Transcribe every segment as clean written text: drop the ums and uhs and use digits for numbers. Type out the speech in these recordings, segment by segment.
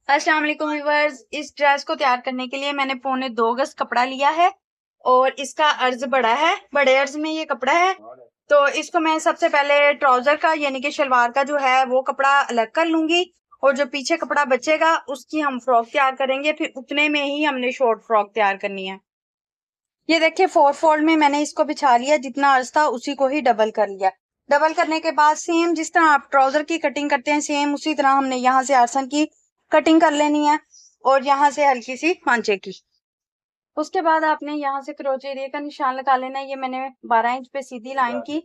अस्सलाम वालेकुम व्यूअर्स। इस ड्रेस को तैयार करने के लिए मैंने 2.25 गज कपड़ा लिया है और इसका अर्ज बड़ा है। बड़े अर्ज में ये कपड़ा है, तो इसको मैं सबसे पहले ट्राउजर का यानी कि शलवार का जो है वो कपड़ा अलग कर लूंगी और जो पीछे कपड़ा बचेगा उसकी हम फ्रॉक तैयार करेंगे। फिर उतने में ही हमने शॉर्ट फ्रॉक तैयार करनी है। ये देखिए 4 फोल्ड में मैंने इसको बिछा लिया, जितना अर्ज था उसी को ही डबल कर लिया। डबल करने के बाद सेम जिस तरह आप ट्राउजर की कटिंग करते हैं सेम उसी तरह हमने यहाँ से आसन की कटिंग कर लेनी है और यहाँ से हल्की सी पांचे की। उसके बाद आपने यहाँ से क्रोचे एरिया का निशान लगा लेना है। ये मैंने 12 इंच पे सीधी लाइन की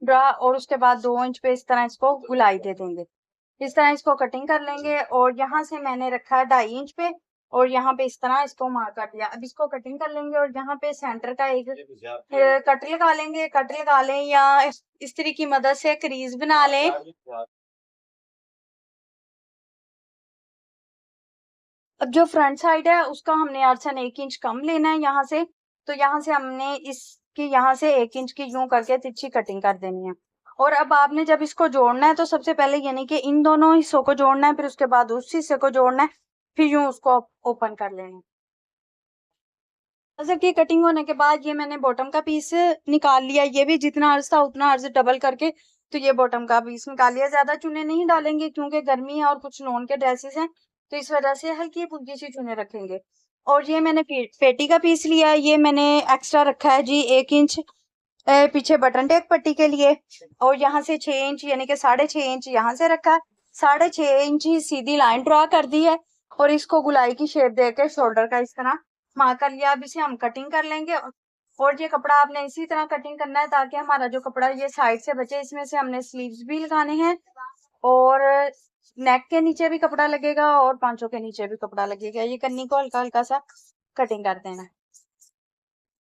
ड्रा और उसके बाद 2 इंच पे इस तरह इसको गुलाई दे देंगे। इस तरह इसको कटिंग कर लेंगे और यहाँ से मैंने रखा है 2.5 इंच पे और यहाँ पे इस तरह इसको मार्क कर लिया। अब इसको कटिंग कर लेंगे और यहाँ पे सेंटर का एक कट लगा लेंगे। कट लगा लें या इस्त्री की मदद से क्रीज बना लें। अब जो फ्रंट साइड है उसका हमने आर्सन 1 इंच कम लेना है यहाँ से, तो यहाँ से हमने इसकी यहाँ से 1 इंच की यूं करके तिरछी कटिंग कर देनी है। और अब आपने जब इसको जोड़ना है तो सबसे पहले यानी कि इन दोनों हिस्सों को जोड़ना है, फिर उसके बाद उस हिस्से को जोड़ना है, फिर यूं उसको ओपन कर लेना है। ट्राउजर की कटिंग होने के बाद ये मैंने बॉटम का पीस निकाल लिया। ये भी जितना अर्ज था उतना अर्ज डबल करके तो ये बॉटम का पीस निकाल लिया। ज्यादा चुने नहीं डालेंगे क्योंकि गर्मी है और कुछ नॉन के ड्रेसेस हैं, तो इस वजह से हल्की फुल्की सी चुने रखेंगे। और ये मैंने पेटी का पीस लिया है। ये मैंने एक्स्ट्रा रखा है जी 1 इंच पीछे बटन टेक पट्टी के लिए और यहाँ से 6 इंच यानी कि 6.5 इंच यहाँ से रखा है। 6.5 इंच ही सीधी लाइन ड्रॉ कर दी है और इसको गुलाई की शेप देकर शोल्डर का इस तरह मार्क कर लिया। अब इसे हम कटिंग कर लेंगे और ये कपड़ा आपने इसी तरह कटिंग करना है ताकि हमारा जो कपड़ा ये साइड से बचे। इसमें से हमने स्लीव्स भी लगाने हैं और नेक के नीचे भी कपड़ा लगेगा और पांचों के नीचे भी कपड़ा लगेगा। ये कन्नी को हल्का हल्का सा कटिंग कर देना है।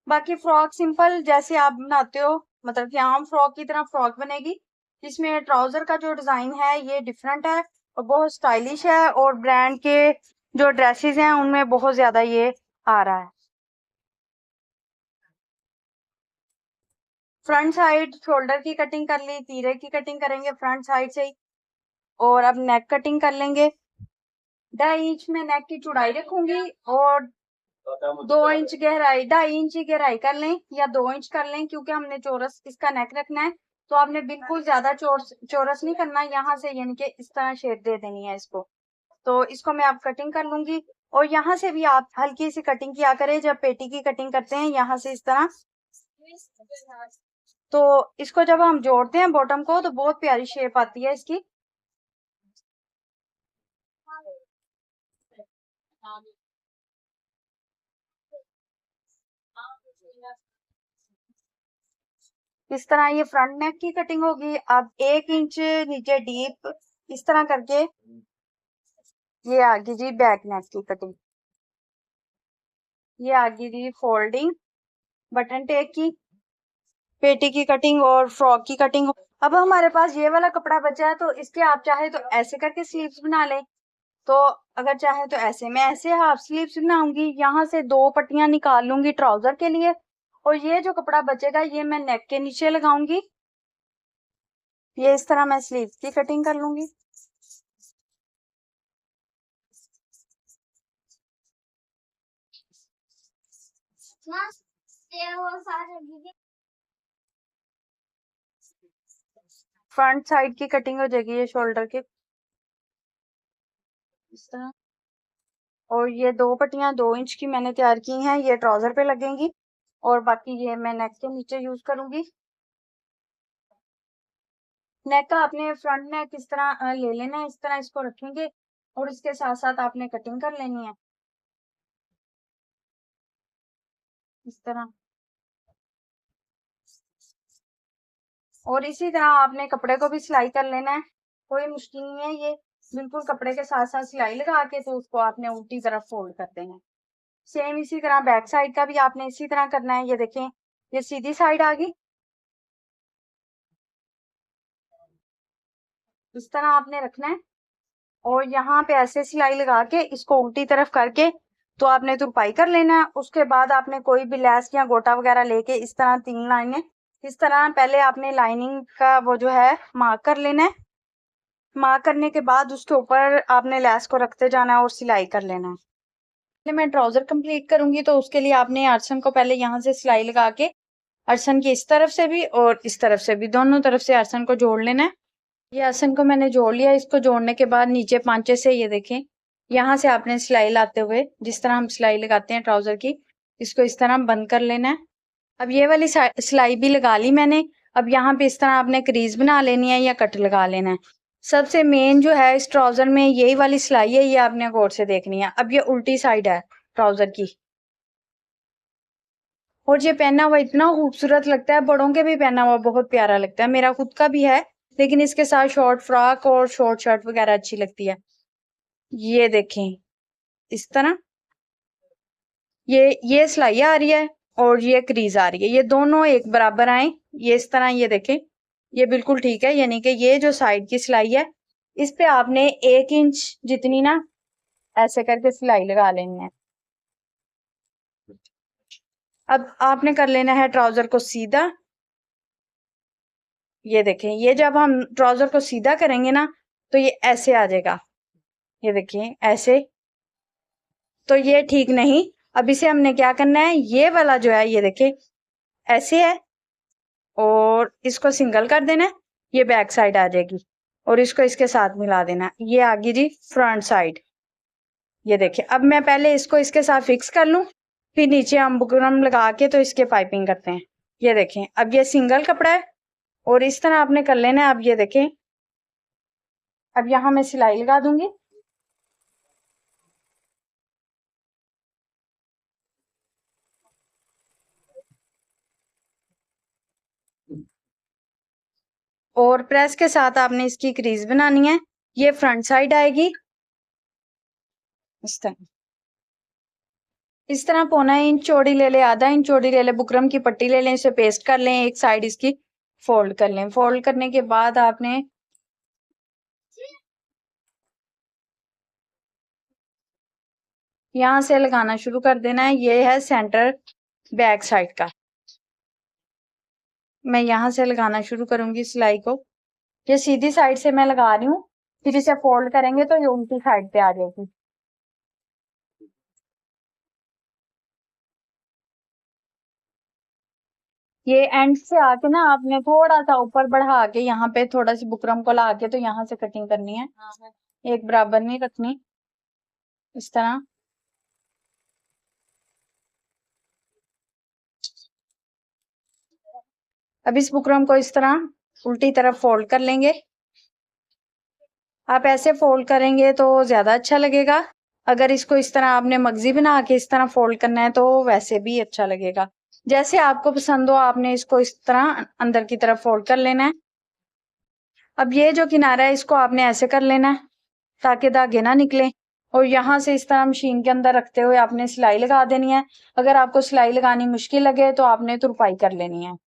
बाकी फ्रॉक सिंपल जैसे आप बनाते हो, मतलब कि आम फ्रॉक की तरह फ्रॉक बनेगी। इसमें ट्राउजर का जो डिजाइन है ये डिफरेंट है और बहुत स्टाइलिश है और ब्रांड के जो ड्रेसेस हैं उनमें बहुत ज्यादा ये आ रहा है। फ्रंट साइड शोल्डर की कटिंग कर ली, तीरे की कटिंग करेंगे फ्रंट साइड से ही। और अब नेक कटिंग कर लेंगे। 2.5 इंच में नेक की चौड़ाई रखूंगी और 2 इंच गहराई, 2.5 इंच की गहराई कर लें या 2 इंच कर लें क्योंकि हमने चौरस इसका नेक रखना है। तो आपने बिल्कुल ज्यादा चौरस नहीं करना, यहाँ से यानी कि इस तरह शेप दे देनी है इसको। तो इसको मैं अब कटिंग कर लूंगी और यहाँ से भी आप हल्की सी कटिंग किया करें जब पेटी की कटिंग करते हैं, यहाँ से इस तरह। तो इसको जब हम जोड़ते हैं बॉटम को तो बहुत प्यारी शेप आती है इसकी। इस तरह ये फ्रंट नेक की कटिंग होगी। अब 1 इंच नीचे डीप इस तरह करके ये आगे जी बैक नेक की कटिंग। ये आगे जी फोल्डिंग बटन टेक की पेटी की कटिंग और फ्रॉक की कटिंग। अब हमारे पास ये वाला कपड़ा बचा है तो इसके आप चाहे तो ऐसे करके स्लीव्स बना लें, तो अगर चाहे तो ऐसे। मैं ऐसे हाफ स्लीव्स बनाऊंगी, यहाँ से 2 पट्टियां निकाल लूंगी ट्राउजर के लिए और ये जो कपड़ा बचेगा ये मैं नेक के नीचे लगाऊंगी। ये इस तरह मैं स्लीव्स की कटिंग कर लूंगी। फ्रंट साइड की कटिंग हो जाएगी ये शोल्डर के इस तरह। और ये 2 पट्टियां 2 इंच की मैंने तैयार की हैं, ये ट्राउजर पे लगेंगी और बाकी ये मैं नेक के नीचे यूज करूंगी। नेक का आपने फ्रंट नेक इस तरह ले लेना है, इस तरह इसको रखेंगे और इसके साथ साथ आपने कटिंग कर लेनी है इस तरह। और इसी तरह आपने कपड़े को भी सिलाई कर लेना है, कोई मुश्किल नहीं है। ये बिल्कुल कपड़े के साथ साथ सिलाई लगा के तो उसको आपने उल्टी तरफ फोल्ड कर देना है। सेम इसी तरह बैक साइड का भी आपने इसी तरह करना है। ये देखें ये सीधी साइड आ गई, इस तरह आपने रखना है और यहाँ पे ऐसे सिलाई लगा के इसको उल्टी तरफ करके तो आपने तुरपाई कर लेना है। उसके बाद आपने कोई भी लैस या गोटा वगैरह लेके इस तरह 3 लाइनें इस तरह पहले आपने लाइनिंग का वो जो है मार्क कर लेना है। मार्क करने के बाद उसके ऊपर आपने लेस को रखते जाना है और सिलाई कर लेना है। पहले मैं ट्राउजर कंप्लीट करूंगी तो उसके लिए आपने आर्सन को पहले यहाँ से सिलाई लगा के आर्सन की इस तरफ से भी और इस तरफ से भी दोनों तरफ से आर्सन को जोड़ लेना है। ये आसन को मैंने जोड़ लिया। इसको जोड़ने के बाद नीचे पांचे से ये देखें यहाँ से आपने सिलाई लाते हुए जिस तरह हम सिलाई लगाते हैं ट्राउजर की, इसको इस तरह बंद कर लेना है। अब ये वाली सिलाई भी लगा ली मैंने। अब यहाँ पे इस तरह आपने क्रीज बना लेनी है या कट लगा लेना है। सबसे मेन जो है इस ट्राउजर में यही वाली सिलाई है, ये आपने गौर से देखनी है। अब ये उल्टी साइड है ट्राउजर की और ये पहना हुआ इतना खूबसूरत लगता है, बड़ों के भी पहना हुआ बहुत प्यारा लगता है। मेरा खुद का भी है लेकिन इसके साथ शॉर्ट फ्रॉक और शॉर्ट शर्ट वगैरह अच्छी लगती है। ये देखें इस तरह ये सिलाई आ रही है और ये क्रीज आ रही है, ये दोनों एक बराबर आए। ये इस तरह ये देखें ये बिल्कुल ठीक है, यानी कि ये जो साइड की सिलाई है इस पे आपने 1 इंच जितनी ना ऐसे करके सिलाई लगा लेनी है। अब आपने कर लेना है ट्राउजर को सीधा। ये देखें ये जब हम ट्राउजर को सीधा करेंगे ना तो ये ऐसे आ जाएगा, ये देखिए ऐसे। तो ये ठीक नहीं। अब इसे हमने क्या करना है, ये वाला जो है ये देखिए ऐसे है और इसको सिंगल कर देना है, ये बैक साइड आ जाएगी और इसको इसके साथ मिला देना है। ये आ गई जी फ्रंट साइड। ये देखिए अब मैं पहले इसको इसके साथ फिक्स कर लूं, फिर नीचे हम बुकरम लगा के तो इसके पाइपिंग करते हैं। ये देखें अब ये सिंगल कपड़ा है और इस तरह आपने कर लेना है। अब ये देखें अब यहाँ मैं सिलाई लगा दूंगी। और प्रेस के साथ आपने इसकी क्रीज बनानी है। ये फ्रंट साइड आएगी इस तरह 1/4 इंच चौड़ी ले ले, आधा इंच चौड़ी ले ले, बुकरम की पट्टी ले लें, इसे पेस्ट कर लें, एक साइड इसकी फोल्ड कर लें। फोल्ड करने के बाद आपने यहाँ से लगाना शुरू कर देना है। ये है सेंटर बैक साइड का। मैं यहाँ से लगाना शुरू करूंगी सिलाई को। ये सीधी साइड से मैं लगा रही हूँ, फिर इसे फोल्ड करेंगे तो ये उल्टी साइड पे आ जाएगी। ये एंड से आके ना आपने थोड़ा सा ऊपर बढ़ा के यहाँ पे थोड़ा सी बुकरम को ला के तो यहाँ से कटिंग करनी है, एक बराबर नहीं रखनी। इस तरह अब इस बुकरम को इस तरह उल्टी तरफ फोल्ड कर लेंगे। आप ऐसे फोल्ड करेंगे तो ज्यादा अच्छा लगेगा। अगर इसको इस तरह आपने मगजी बना के इस तरह फोल्ड करना है तो वैसे भी अच्छा लगेगा, जैसे आपको पसंद हो। आपने इसको इस तरह अंदर की तरफ फोल्ड कर लेना है। अब ये जो किनारा है इसको आपने ऐसे कर लेना है ताकि धागे ना निकले और यहाँ से इस तरह मशीन के अंदर रखते हुए आपने सिलाई लगा देनी है। अगर आपको सिलाई लगानी मुश्किल लगे तो आपने तुरपाई कर लेनी है।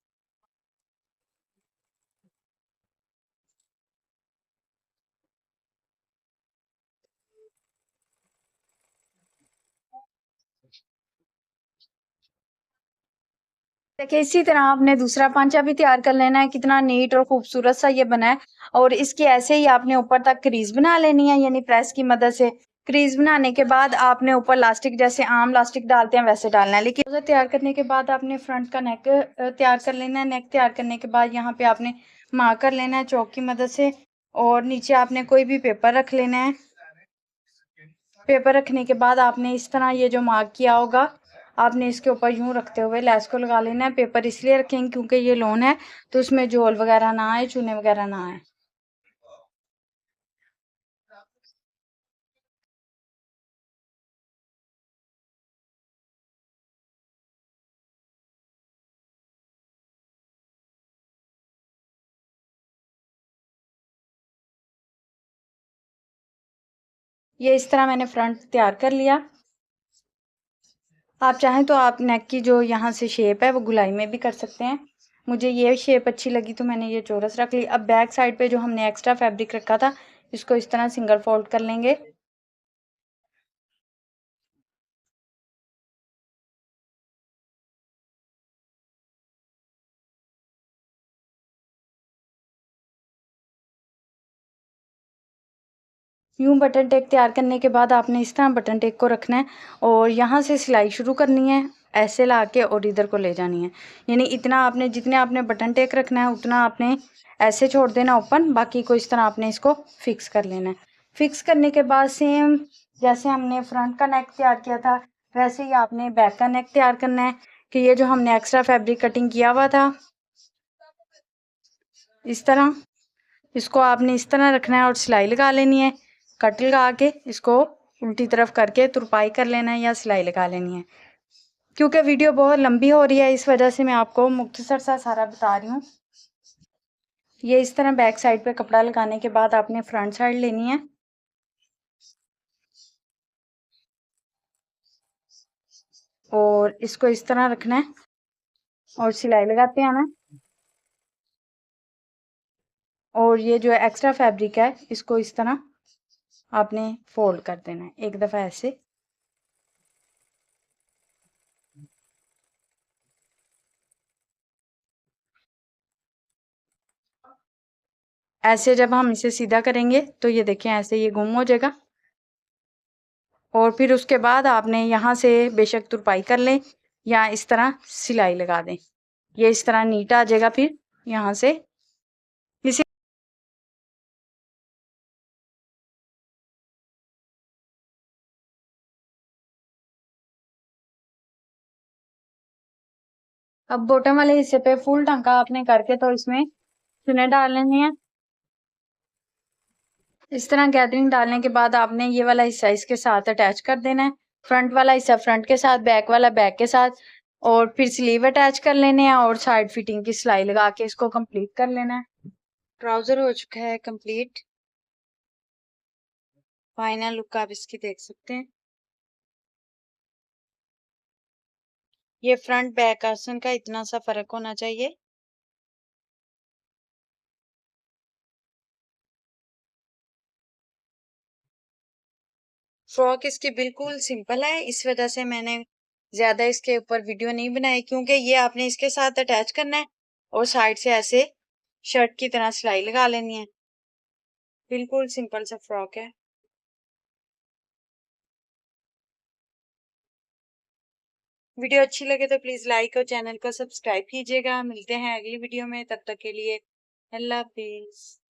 देखिए इसी तरह आपने दूसरा पांचा भी तैयार कर लेना है। कितना नीट और खूबसूरत सा ये बना है और इसकी ऐसे ही आपने ऊपर तक क्रीज बना लेनी है, यानी प्रेस की मदद से। क्रीज बनाने के बाद आपने ऊपर लास्टिक जैसे आम लास्टिक डालते हैं वैसे डालना है। लेकिन उसे तैयार करने के बाद आपने फ्रंट का नेक तैयार कर लेना है। नेक तैयार करने के बाद यहाँ पे आपने मार्क कर लेना है चौक की मदद से और नीचे आपने कोई भी पेपर रख लेना है। पेपर रखने के बाद आपने इस तरह ये जो मार्क किया होगा आपने इसके ऊपर यूं रखते हुए लेस को लगा लेना है। पेपर इसलिए रखेंगे क्योंकि ये लोन है तो उसमें झोल वगैरह ना आए, चूने वगैरह ना आए। ये इस तरह मैंने फ्रंट तैयार कर लिया। आप चाहें तो आप नेक की जो यहाँ से शेप है वो गुलाई में भी कर सकते हैं। मुझे ये शेप अच्छी लगी तो मैंने ये चौरस रख ली। अब बैक साइड पे जो हमने एक्स्ट्रा फैब्रिक रखा था इसको इस तरह सिंगल फोल्ड कर लेंगे। यूँ बटन टेक तैयार करने के बाद आपने इस तरह बटन टेक को रखना है और यहाँ से सिलाई शुरू करनी है, ऐसे ला के और इधर को ले जानी है। यानी इतना आपने जितने आपने बटन टेक रखना है उतना आपने ऐसे छोड़ देना ओपन, बाकी को इस तरह आपने इसको फिक्स कर लेना है। फिक्स करने के बाद सेम जैसे हमने फ्रंट का नेक तैयार किया था वैसे ही आपने बैक का नेक तैयार करना है कि ये जो हमने एक्स्ट्रा फैब्रिक कटिंग किया हुआ था इस तरह, इसको आपने इस तरह रखना है और सिलाई लगा लेनी है। कट लगा के इसको उल्टी तरफ करके तुरपाई कर लेना है या सिलाई लगा लेनी है। क्योंकि वीडियो बहुत लंबी हो रही है इस वजह से मैं आपको मुख्तसर सा सारा बता रही हूँ। ये इस तरह बैक साइड पे कपड़ा लगाने के बाद आपने फ्रंट साइड लेनी है और इसको इस तरह रखना है और सिलाई लगाते आना। और ये जो एक्स्ट्रा फैब्रिक है इसको इस तरह आपने फोल्ड कर देना है एक दफ़ा ऐसे। ऐसे जब हम इसे सीधा करेंगे तो ये देखें ऐसे ये गुम हो जाएगा। और फिर उसके बाद आपने यहाँ से बेशक तुरपाई कर लें या इस तरह सिलाई लगा दें, ये इस तरह नीट आ जाएगा। फिर यहाँ से इसी अब बॉटम वाले हिस्से पे फुल टांका आपने करके तो इसमें चुने डाल लेने हैं। इस तरह गैदरिंग डालने के बाद आपने ये वाला हिस्सा इसके साथ अटैच कर देना है, फ्रंट वाला हिस्सा फ्रंट के साथ, बैक वाला बैक के साथ। और फिर स्लीव अटैच कर लेने हैं और साइड फिटिंग की सिलाई लगा के इसको कंप्लीट कर लेना है। ट्राउजर हो चुका है कंप्लीट, फाइनल लुक आप इसकी देख सकते हैं। ये फ्रंट बैक आसन का इतना सा फर्क होना चाहिए। फ्रॉक इसकी बिल्कुल सिंपल है, इस वजह से मैंने ज्यादा इसके ऊपर वीडियो नहीं बनाई, क्योंकि ये आपने इसके साथ अटैच करना है और साइड से ऐसे शर्ट की तरह सिलाई लगा लेनी है। बिल्कुल सिंपल सा फ्रॉक है। वीडियो अच्छी लगे तो प्लीज लाइक और चैनल को सब्सक्राइब कीजिएगा। मिलते हैं अगली वीडियो में, तब तक के लिए अल्लाह हाफिज।